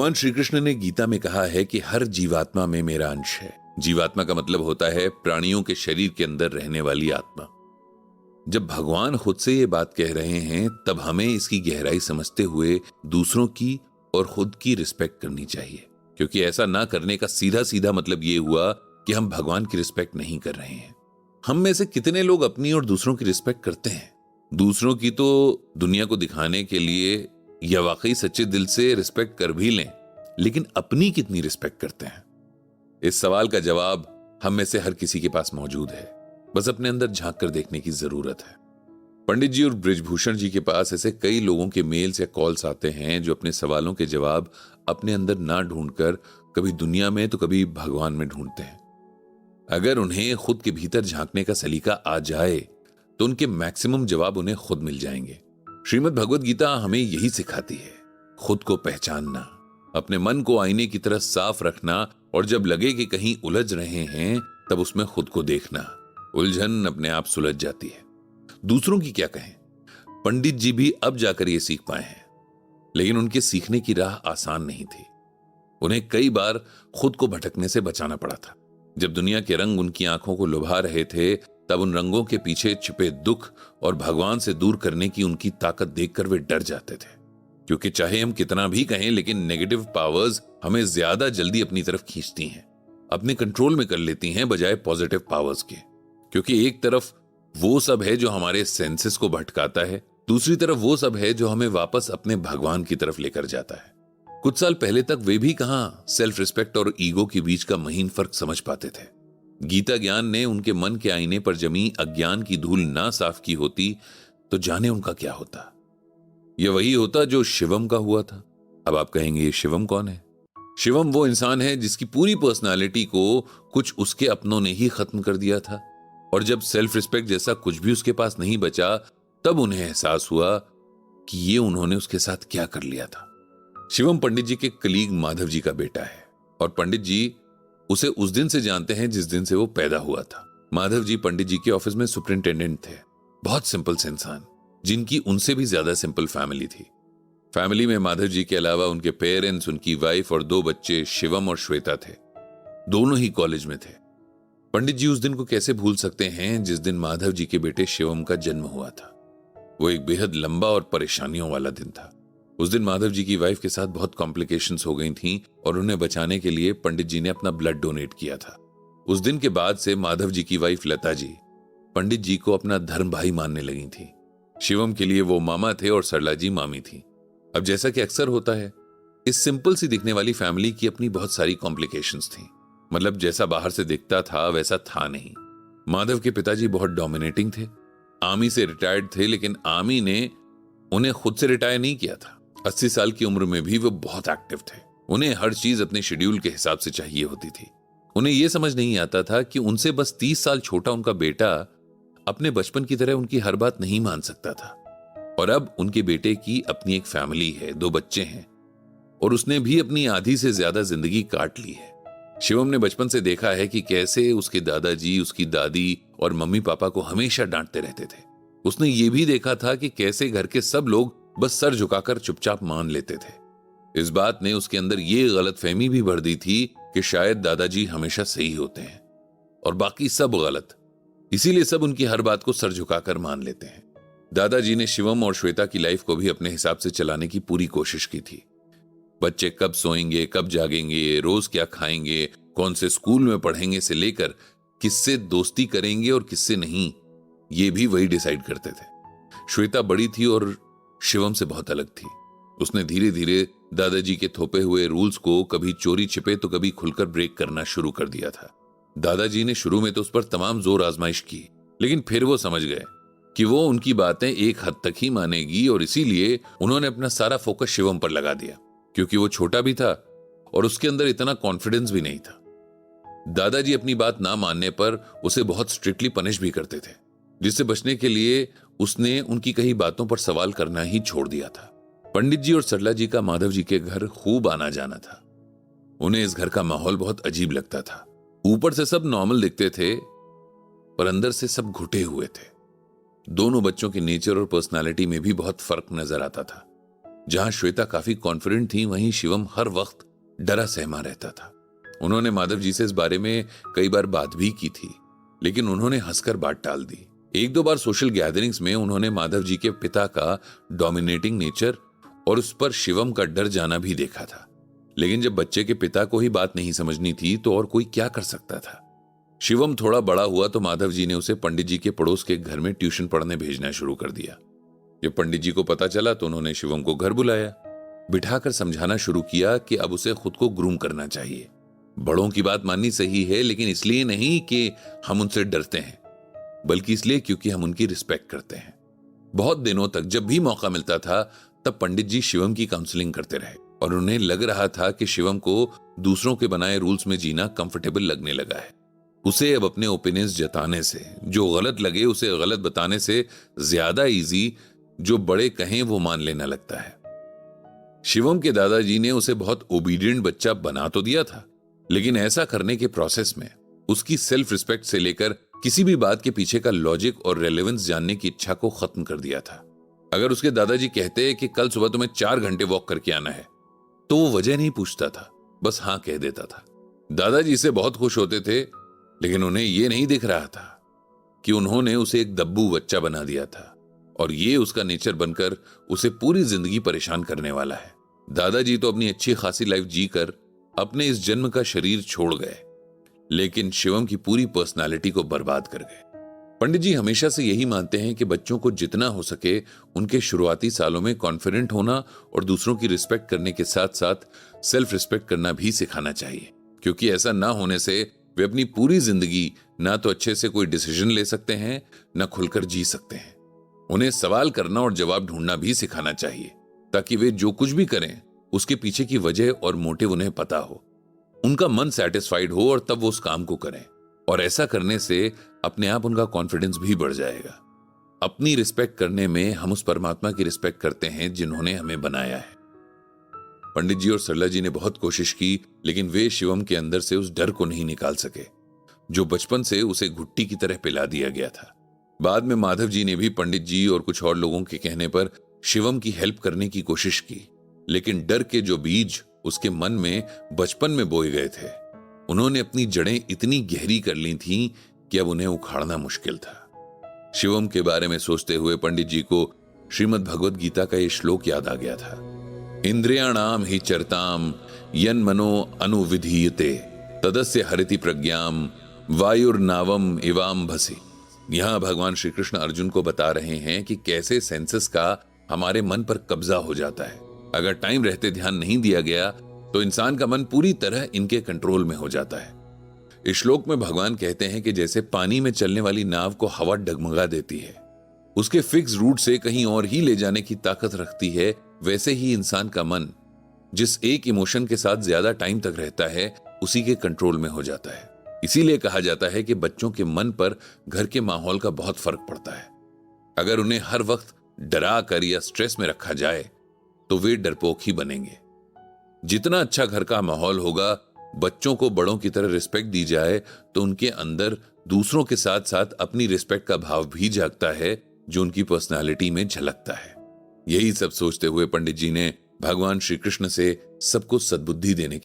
भगवान श्री कृष्ण ने गीता में कहा है कि हर जीवात्मा में मेरा अंश है। जीवात्मा का मतलब होता है प्राणियों के शरीर के अंदर रहने वाली आत्मा। जब भगवान खुद से ये बात कह रहे हैं तब हमें इसकी गहराई समझते हुए दूसरों की और खुद की रिस्पेक्ट करनी चाहिए, क्योंकि ऐसा ना करने का सीधा सीधा मतलब ये हुआ कि हम भगवान की रिस्पेक्ट नहीं कर रहे हैं। हम में से कितने लोग अपनी और दूसरों की रिस्पेक्ट करते हैं? दूसरों की तो दुनिया को दिखाने के लिए या वाकई सच्चे दिल से रिस्पेक्ट कर भी लें, लेकिन अपनी कितनी रिस्पेक्ट करते हैं? इस सवाल का जवाब हम में से हर किसी के पास मौजूद है, बस अपने अंदर झांक कर देखने की जरूरत है। पंडित जी और बृजभूषण जी के पास ऐसे कई लोगों के मेल्स या कॉल्स आते हैं जो अपने सवालों के जवाब अपने अंदर ना ढूंढकर कभी दुनिया में तो कभी भगवान में ढूंढते हैं। अगर उन्हें खुद के भीतर झांकने का सलीका आ जाए तो उनके मैक्सिमम जवाब उन्हें खुद मिल जाएंगे। श्रीमद् भगवद गीता हमें यही सिखाती है, खुद को पहचानना, अपने मन को आईने की तरह साफ रखना, और जब लगे कि कहीं उलझ रहे हैं तब उसमें खुद को देखना। उलझन अपने आप सुलझ जाती है। दूसरों की क्या कहें, पंडित जी भी अब जाकर ये सीख पाए हैं, लेकिन उनके सीखने की राह आसान नहीं थी। उन्हें कई बार खुद को भटकने से बचाना पड़ा था। जब दुनिया के रंग उनकी आंखों को लुभा रहे थे तब उन रंगों के पीछे छिपे दुख और भगवान से दूर करने की उनकी ताकत देखकर वे डर जाते थे, क्योंकि चाहे हम कितना भी कहें लेकिन नेगेटिव पावर्स हमें ज्यादा जल्दी अपनी तरफ खींचती हैं, अपने कंट्रोल में कर लेती हैं बजाय पॉजिटिव पावर्स के। क्योंकि एक तरफ वो सब है जो हमारे सेंसेस को भटकाता है, दूसरी तरफ वो सब है जो हमें वापस अपने भगवान की तरफ लेकर जाता है। कुछ साल पहले तक वे भी कहां सेल्फ रिस्पेक्ट और ईगो के बीच का महीन फर्क समझ पाते थे। गीता ज्ञान ने उनके मन के आईने पर जमी अज्ञान की धूल ना साफ की होती तो जाने उनका क्या होता। यह वही होता जो शिवम का हुआ था। अब आप कहेंगे ये शिवम कौन है? शिवम वो इंसान है जिसकी पूरी पर्सनालिटी को कुछ उसके अपनों ने ही खत्म कर दिया था, और जब सेल्फ रिस्पेक्ट जैसा कुछ भी उसके पास नहीं बचा तब उन्हें एहसास हुआ कि ये उन्होंने उसके साथ क्या कर लिया था। शिवम पंडित जी के कलीग माधव जी का बेटा है, और पंडित जी उसे उस दिन से जानते हैं जिस दिन से वो पैदा हुआ था। माधव जी पंडित जी के ऑफिस में सुपरिंटेंडेंट थे। बहुत सिंपल से इंसान, जिनकी उनसे भी ज्यादा सिंपल फैमिली थी। फैमिली में माधव जी के अलावा उनके पेरेंट्स, उनकी वाइफ और 2 बच्चे शिवम और श्वेता थे। दोनों ही कॉलेज में थे। पंडित जी उस दिन को कैसे भूल सकते हैं जिस दिन माधव जी के बेटे शिवम का जन्म हुआ था। वो एक बेहद लंबा और परेशानियों वाला दिन था। उस दिन माधव जी की वाइफ के साथ बहुत कॉम्प्लिकेशंस हो गई थीं और उन्हें बचाने के लिए पंडित जी ने अपना ब्लड डोनेट किया था। उस दिन के बाद से माधव जी की वाइफ लता जी पंडित जी को अपना धर्म भाई मानने लगी थी। शिवम के लिए वो मामा थे और सरला जी मामी थी। अब जैसा कि अक्सर होता है, इस सिंपल सी दिखने वाली फैमिली की अपनी बहुत सारी कॉम्प्लिकेशंस थी। मतलब जैसा बाहर से दिखता था वैसा था नहीं। माधव के पिताजी बहुत डोमिनेटिंग थे। आर्मी से रिटायर्ड थे, लेकिन आर्मी ने उन्हें खुद से रिटायर नहीं किया था। 80 साल की उम्र में भी वो बहुत एक्टिव थे। उन्हें हर चीज अपने शेड्यूल के हिसाब से चाहिए होती थी। उन्हें यह समझ नहीं आता था कि उनसे बस 30 साल छोटा उनका बेटा अपने बचपन की तरह उनकी हर बात नहीं मान सकता था। और अब उनके बेटे की अपनी एक फैमिली है, 2 बच्चे हैं, और उसने भी अपनी आधी से ज्यादा जिंदगी काट ली है। शिवम ने बचपन से देखा है कि कैसे उसके दादाजी, उसकी दादी और मम्मी पापा को हमेशा डांटते रहते थे। उसने ये भी देखा था कि कैसे घर के सब लोग बस सर झुकाकर चुपचाप मान लेते थे। इस बात ने उसके अंदर ये गलतफहमी भी भर दी थी कि शायद दादाजी हमेशा सही होते हैं और बाकी सब गलत, इसीलिए सब उनकी हर बात को सर झुकाकर मान लेते हैं। दादाजी ने शिवम और श्वेता की लाइफ को भी अपने हिसाब से चलाने की पूरी कोशिश की थी। बच्चे कब सोएंगे, कब जागेंगे, रोज क्या खाएंगे, कौन से स्कूल में पढ़ेंगे से लेकर किससे दोस्ती करेंगे और किससे नहीं, ये भी वही डिसाइड करते थे। श्वेता बड़ी थी और शिवम से बहुत अलग थी। उसने धीरे धीरे दादाजी के थोपे हुए रूल्स को कभी चोरी छिपे तो कभी खुलकर ब्रेक करना शुरू कर दिया था। दादाजी ने शुरू में तो उस पर तमाम जोर आजमाइश की, लेकिन फिर वो समझ गए कि वो उनकी बातें एक हद तक ही मानेगी, और इसीलिए उन्होंने अपना सारा फोकस शिवम पर लगा दिया, क्योंकि वो छोटा भी था और उसके अंदर इतना कॉन्फिडेंस भी नहीं था। दादाजी अपनी बात ना मानने पर उसे बहुत स्ट्रिक्टली पनिश भी करते थे, जिससे बचने के लिए उसने उनकी कई बातों पर सवाल करना ही छोड़ दिया था। पंडित जी और सरला जी का माधव जी के घर खूब आना जाना था। उन्हें इस घर का माहौल बहुत अजीब लगता था। ऊपर से सब नॉर्मल दिखते थे, पर अंदर से सब घुटे हुए थे। दोनों बच्चों के नेचर और पर्सनालिटी में भी बहुत फर्क नजर आता था। जहां श्वेता काफी कॉन्फिडेंट थी, वहीं शिवम हर वक्त डरा सहमा रहता था। उन्होंने माधव जी से इस बारे में कई बार बात भी की थी, लेकिन उन्होंने हंसकर बात टाल दी। एक दो बार सोशल गैदरिंग्स में उन्होंने माधव जी के पिता का डोमिनेटिंग नेचर और उस पर शिवम का डर जाना भी देखा था, लेकिन जब बच्चे के पिता को ही बात नहीं समझनी थी तो और कोई क्या कर सकता था। शिवम थोड़ा बड़ा हुआ तो माधव जी ने उसे पंडित जी के पड़ोस के घर में ट्यूशन पढ़ने भेजना शुरू कर दिया। जब पंडित जी को पता चला तो उन्होंने शिवम को घर बुलाया, बिठाकर समझाना शुरू किया कि अब उसे खुद को ग्रूम करना चाहिए। बड़ों की बात माननी सही है, लेकिन इसलिए नहीं कि हम उनसे डरते हैं, बल्कि इसलिए क्योंकि हम उनकी रिस्पेक्ट करते हैं। बहुत दिनों तक जब भी मौका मिलता था तब पंडित जी शिवम की काउंसलिंग करते रहे और उन्हें लग रहा था कि शिवम को दूसरों के बनाए रूल्स में जीना कंफर्टेबल लगने लगा है। उसे अब अपने ओपिनियंस जताने से, जो गलत लगे उसे गलत बताने से ज्यादा इजी जो बड़े कहें वो मान लेना लगता है। शिवम के दादाजी ने उसे बहुत ओबीडियंट बच्चा बना तो दिया था, लेकिन ऐसा करने के प्रोसेस में उसकी सेल्फ रिस्पेक्ट से लेकर किसी भी बात के पीछे का लॉजिक और रेलेवेंस जानने की इच्छा को खत्म कर दिया था। अगर उसके दादाजी कहते कि कल सुबह तुम्हें 4 घंटे वॉक करके आना है, तो वो वजह नहीं पूछता था, बस हाँ कह देता था। दादाजी इससे बहुत खुश होते थे, लेकिन उन्हें यह नहीं दिख रहा था कि उन्होंने उसे एक दब्बू बच्चा बना दिया था और ये उसका नेचर बनकर उसे पूरी जिंदगी परेशान करने वाला है। दादाजी तो अपनी अच्छी खासी लाइफ जीकर अपने इस जन्म का शरीर छोड़ गए, लेकिन शिवम की पूरी पर्सनालिटी को बर्बाद कर गए। पंडित जी हमेशा से यही मानते हैं कि बच्चों को जितना हो सके उनके शुरुआती सालों में कॉन्फिडेंट होना और दूसरों की रिस्पेक्ट करने के साथ साथ सेल्फ रिस्पेक्ट करना भी सिखाना चाहिए, क्योंकि ऐसा ना होने से वे अपनी पूरी जिंदगी ना तो अच्छे से कोई डिसीजन ले सकते हैं, ना खुलकर जी सकते हैं। उन्हें सवाल करना और जवाब ढूंढना भी सिखाना चाहिए, ताकि वे जो कुछ भी करें उसके पीछे की वजह और मोटिव उन्हें पता हो, उनका मन सेटिस्फाइड हो और तब वो उस काम को करें। और ऐसा करने से अपने आप उनका कॉन्फिडेंस भी बढ़ जाएगा। अपनी रिस्पेक्ट करने में हम उस परमात्मा की रिस्पेक्ट करते हैं जिन्होंने हमें बनाया है। पंडित जी और सरला जी ने बहुत कोशिश की, लेकिन वे शिवम के अंदर से उस डर को नहीं निकाल सके जो बचपन से उसे घुट्टी की तरह पिला दिया गया था। बाद में माधव जी ने भी पंडित जी और कुछ और लोगों के कहने पर शिवम की हेल्प करने की कोशिश की, लेकिन डर के जो बीज उसके मन में बचपन में बोए गए थे, उन्होंने अपनी जड़ें इतनी गहरी कर ली थीं कि अब उन्हें उखाड़ना मुश्किल था। शिवम के बारे में सोचते हुए पंडित जी को श्रीमद् भगवद गीता का यह श्लोक याद आ गया था। इंद्रियाणाम ही चरताम यन मनो अनुविधीयते तदस्य हरिति प्रज्ञाम वायुर्नावम इवाम भसी। यहां भगवान श्री कृष्ण अर्जुन को बता रहे हैं कि कैसे सेंसेस का हमारे मन पर कब्जा हो जाता है। अगर टाइम रहते ध्यान नहीं दिया गया तो इंसान का मन पूरी तरह इनके कंट्रोल में हो जाता है। इस श्लोक में भगवान कहते हैं कि जैसे पानी में चलने वाली नाव को हवा डगमगा देती है, उसके फिक्स रूट से कहीं और ही ले जाने की ताकत रखती है, वैसे ही इंसान का मन जिस एक इमोशन के साथ ज्यादा टाइम तक रहता है उसी के कंट्रोल में हो जाता है। इसीलिए कहा जाता है कि बच्चों के मन पर घर के माहौल का बहुत फर्क पड़ता है। अगर उन्हें हर वक्त डरा कर या स्ट्रेस में रखा जाए तो वे डरपोक ही बनेंगे। जितना अच्छा घर का माहौल होगा, बच्चों को बड़ों की तरह रिस्पेक्ट दी जाए तो उनके अंदर दूसरों के साथ साथ अपनी रिस्पेक्ट का भाव भी जागता है, जो उनकी पर्सनालिटी में झलकता है। यही सब सोचते हुए पंडित जी ने भगवान श्री कृष्ण से सबको सद्बुद्धि देने